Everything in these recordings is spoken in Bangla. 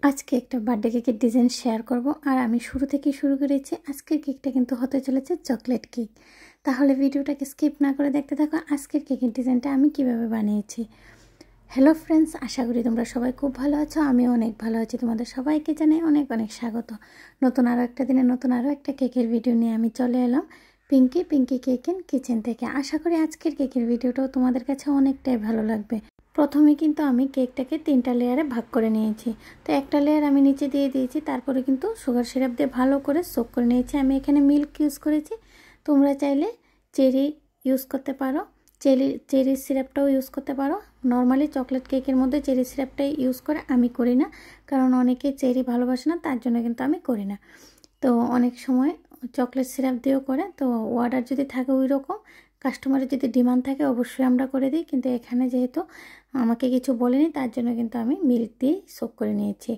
আজকে একটা বার্থডে কেকের ডিজাইন শেয়ার করব আর আমি শুরু থেকেই শুরু করেছি। আজকের কেকটা কিন্তু হতে চলেছে চকলেট কেক। তাহলে ভিডিওটাকে স্কিপ না করে দেখতে থাকো আজকের কেকের ডিজাইনটা আমি কিভাবে বানিয়েছি। হ্যালো ফ্রেন্ডস, আশা করি তোমরা সবাই খুব ভালো আছো। আমি অনেক ভালো আছি। তোমাদের সবাইকে জানাই অনেক অনেক স্বাগত। নতুন আরও একটা দিনে নতুন আরও একটা কেকের ভিডিও নিয়ে আমি চলে এলাম পিঙ্কি কেক এন্ড কিচেন থেকে। আশা করি আজকের কেকের ভিডিওটাও তোমাদের কাছে অনেকটাই ভালো লাগবে। প্রথমে কিন্তু আমি কেকটাকে 3টা লেয়ারে ভাগ করে নিয়েছি। তো একটা লেয়ার আমি নিচে দিয়ে দিয়েছি, তারপরে কিন্তু সুগার সিরাপ দিয়ে ভালো করে সোক করে নিয়েছি। আমি এখানে মিল্ক ইউজ করেছি, তোমরা চাইলে চেরি ইউজ করতে পারো, চেরি সিরাপটাও ইউজ করতে পারো। নর্মালি চকলেট কেকের মধ্যে চেরি সিরাপটাই ইউজ করে, আমি করি না, কারণ অনেকে চেরি ভালোবাসে না, তার জন্য কিন্তু আমি করি না। তো অনেক সময় চকলেট সিরাপ দিয়েও করে। তো অর্ডার যদি থাকে ওই রকম, কাস্টমারের যদি ডিমান্ড থাকে অবশ্যই আমরা করে দিই, কিন্তু এখানে যেহেতু আমাকে কিছু বলেনি তার জন্য কিন্তু আমি মিল্ক দিয়ে সোক করে নিয়েছি।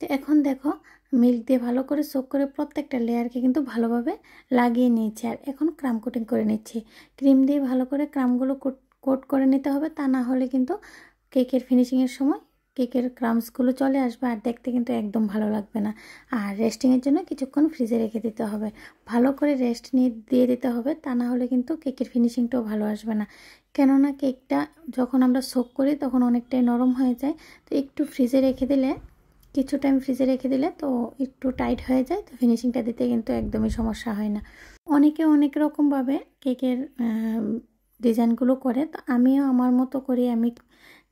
তো এখন দেখো মিল্ক দিয়ে ভালো করে সোক করে প্রত্যেকটা লেয়ারকে কিন্তু ভালোভাবে লাগিয়ে নিয়েছি। আর এখন ক্রাম কোটিং করে নিচ্ছি। ক্রিম দিয়ে ভালো করে ক্রামগুলো কোট করে নিতে হবে, তা না হলে কিন্তু কেকের ফিনিশিংয়ের সময় কেকের ক্রামসগুলো চলে আসবে আর দেখতে কিন্তু একদম ভালো লাগবে না। আর রেস্টিংয়ের জন্য কিছুক্ষণ ফ্রিজে রেখে দিতে হবে, ভালো করে রেস্ট দিয়ে দিতে হবে, তা না হলে কিন্তু কেকের ফিনিশিংটাও ভালো আসবে না। কেননা কেকটা যখন আমরা সোক করি তখন অনেকটাই নরম হয়ে যায়। তো একটু ফ্রিজে রেখে দিলে, কিছু টাইম ফ্রিজে রেখে দিলে তো একটু টাইট হয়ে যায়, তো ফিনিশিংটা দিতে কিন্তু একদমই সমস্যা হয় না। অনেকে অনেক রকমভাবে কেকের ডিজাইনগুলো করে, তো আমিও আমার মতো করি। আমি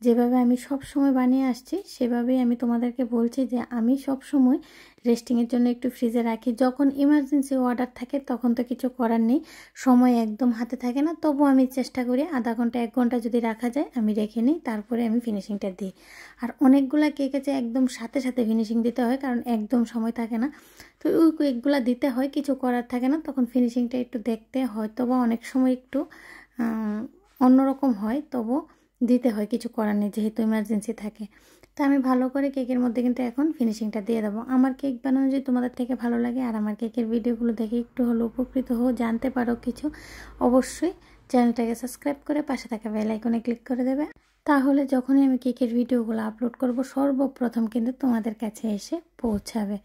যেভাবে আমি সব সময় বানিয়ে আসছি সেভাবেই আমি তোমাদেরকে বলছি যে আমি সব সময় রেস্টিংয়ের জন্য একটু ফ্রিজে রাখি। যখন ইমার্জেন্সি অর্ডার থাকে তখন তো কিছু করার নেই, সময় একদম হাতে থাকে না, তবু আমি চেষ্টা করি আধা ঘন্টা 1 ঘন্টা যদি রাখা যায় আমি রেখে নিই, তারপরে আমি ফিনিশিংটা দিই। আর অনেকগুলা কেক আছে একদম সাথে সাথে ফিনিশিং দিতে হয়, কারণ একদম সময় থাকে না। তো ওই কেকগুলো দিতে হয়, কিছু করার থাকে না, তখন ফিনিশিংটা একটু দেখতে হয়তো বা অনেক সময় একটু অন্যরকম হয়, তবু দিতে হয়, কিছু করার নেই যেহেতু ইমার্জেন্সি থাকে। তো আমি ভালো করে কেকের মধ্যে কিন্তু এখন ফিনিশিংটা দিয়ে দেবো। আমার কেক বানানো যদি তোমাদের থেকে ভালো লাগে আর আমার কেকের ভিডিওগুলো দেখে একটু হলো উপকৃত হও, জানতে পারো কিছু, অবশ্যই চ্যানেলটাকে সাবস্ক্রাইব করে পাশে থাকা বেল আইকনে ক্লিক করে দেবে। তাহলে যখনই আমি কেকের ভিডিওগুলো আপলোড করব সর্বপ্রথম কিন্তু তোমাদের কাছে এসে পৌঁছাবে।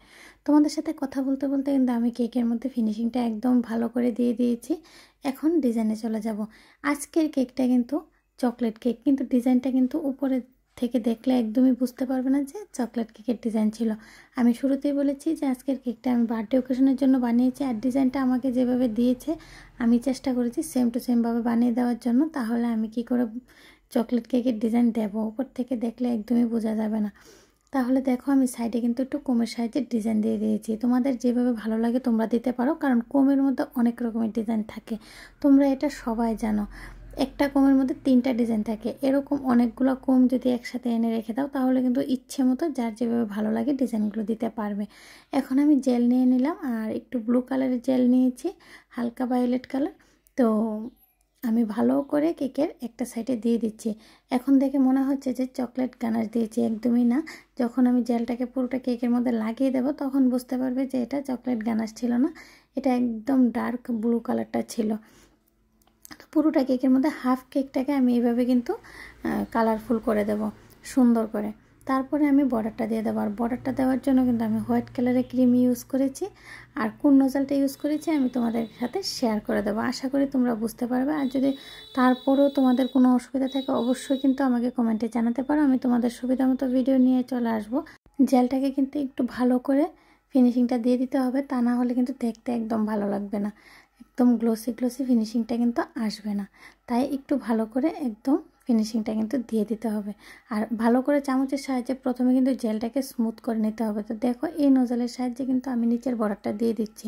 তোমাদের সাথে কথা বলতে বলতে কিন্তু আমি কেকের মধ্যে ফিনিশিংটা একদম ভালো করে দিয়ে দিয়েছি। এখন ডিজাইনে চলে যাব। আজকের কেকটা কিন্তু চকলেট কেক, কিন্তু ডিজাইনটা কিন্তু উপরে থেকে দেখলে একদমই বুঝতে পারবে না যে চকলেট কেকের ডিজাইন ছিল। আমি শুরুতেই বলেছি যে আজকের কেকটা আমি বার্থডে অকেশনের জন্য বানিয়েছি, আর ডিজাইনটা আমাকে যেভাবে দিয়েছে আমি চেষ্টা করেছি সেম টু সেমভাবে বানিয়ে দেওয়ার জন্য। তাহলে আমি কি করে চকলেট কেকের ডিজাইন দেবো, উপর থেকে দেখলে একদমই বোঝা যাবে না। তাহলে দেখো আমি সাইডে কিন্তু একটু কোমের সাইজের ডিজাইন দিয়ে দিয়েছি। তোমাদের যেভাবে ভালো লাগে তোমরা দিতে পারো, কারণ কোমের মধ্যে অনেক রকমের ডিজাইন থাকে, তোমরা এটা সবাই জানো। একটা কোমের মধ্যে 3টা ডিজাইন থাকে, এরকম অনেকগুলো কোম যদি একসাথে এনে রেখে দাও তাহলে কিন্তু ইচ্ছে মতো যার যেভাবে ভালো লাগে ডিজাইনগুলো দিতে পারবে। এখন আমি জেল নিয়ে নিলাম, আর একটু ব্লু কালারের জেল নিয়েছি, হালকা ভায়োলেট কালার। তো আমি ভালো করে কেকের একটা সাইডে দিয়ে দিচ্ছি। এখন দেখে মনে হচ্ছে যে চকলেট গানাশ দিয়েছি, একদমই না। যখন আমি জেলটাকে পুরোটা কেকের মধ্যে লাগিয়ে দেব তখন বুঝতে পারবে যে এটা চকলেট গানাশ ছিল না, এটা একদম ডার্ক ব্লু কালারটা ছিল। তো পুরোটা কেকের মধ্যে হাফ কেকটাকে আমি এইভাবে কিন্তু কালারফুল করে দেব সুন্দর করে। তারপরে আমি বর্ডারটা দিয়ে দেবো। আর বর্ডারটা দেওয়ার জন্য কিন্তু আমি হোয়াইট কালারের ক্রিম ইউজ করেছি, আর কোন নোজলটা ইউজ করেছি আমি তোমাদের সাথে শেয়ার করে দেবো। আশা করি তোমরা বুঝতে পারবে। আর যদি তারপরেও তোমাদের কোনো অসুবিধা থাকে অবশ্যই কিন্তু আমাকে কমেন্টে জানাতে পারো, আমি তোমাদের সুবিধা মতো ভিডিও নিয়ে চলে আসবো। জেলটাকে কিন্তু একটু ভালো করে ফিনিশিংটা দিয়ে দিতে হবে, তা না হলে কিন্তু দেখতে একদম ভালো লাগবে না, একদম গ্লোসি ফিনিশিংটা কিন্তু আসবে না। তাই একটু ভালো করে একদম ফিনিশিংটা কিন্তু দিয়ে দিতে হবে। আর ভালো করে চামচের সাহায্যে প্রথমে কিন্তু জেলটাকে স্মুথ করে নিতে হবে। তো দেখো এই নোজলের সাহায্যে কিন্তু আমি নিচের বর্ডারটা দিয়ে দিচ্ছি।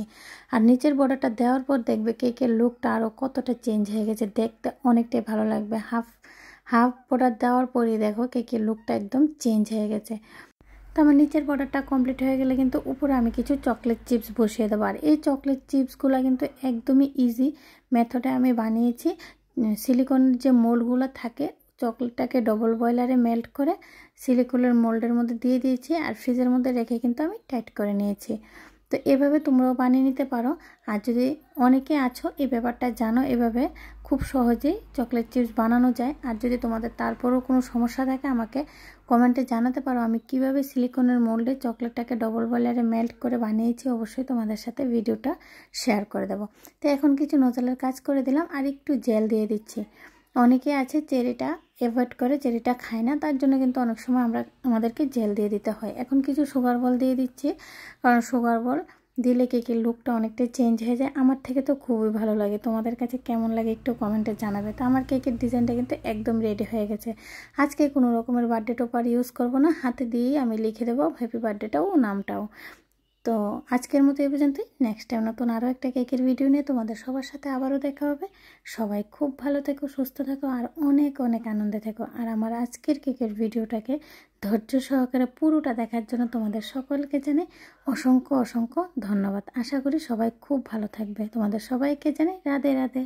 আর নিচের বর্ডারটা দেওয়ার পর দেখবে কেকের লুকটা আরও কতটা চেঞ্জ হয়ে গেছে, দেখতে অনেকটাই ভালো লাগবে। হাফ বর্ডার দেওয়ার পরই দেখো কেকের লুকটা একদম চেঞ্জ হয়ে গেছে। তো আমার নিচের বর্ডারটা কমপ্লিট হয়ে গেলে কিন্তু উপরে আমি কিছু চকলেট চিপস বসিয়ে দেবো। আর এই চকলেট চিপসগুলো কিন্তু একদমই ইজি মেথডে আমি বানিয়েছি। সিলিকনের যে মোল্ডগুলো থাকে, চকলেটটাকে ডবল বয়লারে মেল্ট করে সিলিকনের মোল্ডের মধ্যে দিয়ে দিয়েছি, আর ফ্রিজের মধ্যে রেখে কিন্তু আমি টাইট করে নিয়েছি। তো তো এভাবে তোমরাও বানিয়ে নিতে পারো। আর যদি অনেকে আছো এই ব্যাপারটা জানো, এভাবে খুব সহজেই চকলেট চিপস বানানো যায়। আর যদি তোমাদের তারপরও কোনো সমস্যা থাকে আমাকে কমেন্টে জানাতে পারো, আমি কিভাবে সিলিকনের মোল্ডে চকলেটটাকে ডবল বয়লারে মেল্ট করে বানিয়েছি অবশ্যই তোমাদের সাথে ভিডিওটা শেয়ার করে দেবো। তো এখন কিছু নোজলের কাজ করে দিলাম আর একটু জেল দিয়ে দিচ্ছি। অনেকে আছে চেরিটা অ্যাভয়েড করে, চেরিটা খায় না, তার জন্য কিন্তু অনেক সময় আমাদেরকে জেল দিয়ে দিতে হয়। এখন কিছু সুগার বল দিয়ে দিচ্ছি, কারণ সুগার বল দিলে কেকের লুকটা অনেকটাই চেঞ্জ হয়ে যায়। আমার থেকে তো খুবই ভালো লাগে, তোমাদের কাছে কেমন লাগে একটু কমেন্টে জানাবে। তো আমার কেকের ডিজাইনটা কিন্তু একদম রেডি হয়ে গেছে। আজকে কোনো রকমের বার্থডে টপার ইউজ করব না, হাতে দিয়েই আমি লিখে দেবো হ্যাপি বার্থডেটাও নামটাও। তো আজকের মতো এই পর্যন্তই। নেক্সট টাইম নতুন আরও একটা কেকের ভিডিও নিয়ে তোমাদের সবার সাথে আবারও দেখা হবে। সবাই খুব ভালো থেকো, সুস্থ থাকো আর অনেক অনেক আনন্দে থেকো। আর আমার আজকের কেকের ভিডিওটাকে ধৈর্য সহকারে পুরোটা দেখার জন্য তোমাদের সকলকে জানাই অসংখ্য অসংখ্য ধন্যবাদ। আশা করি সবাই খুব ভালো থাকবে। তোমাদের সবাইকে জানাই রাধে রাধে।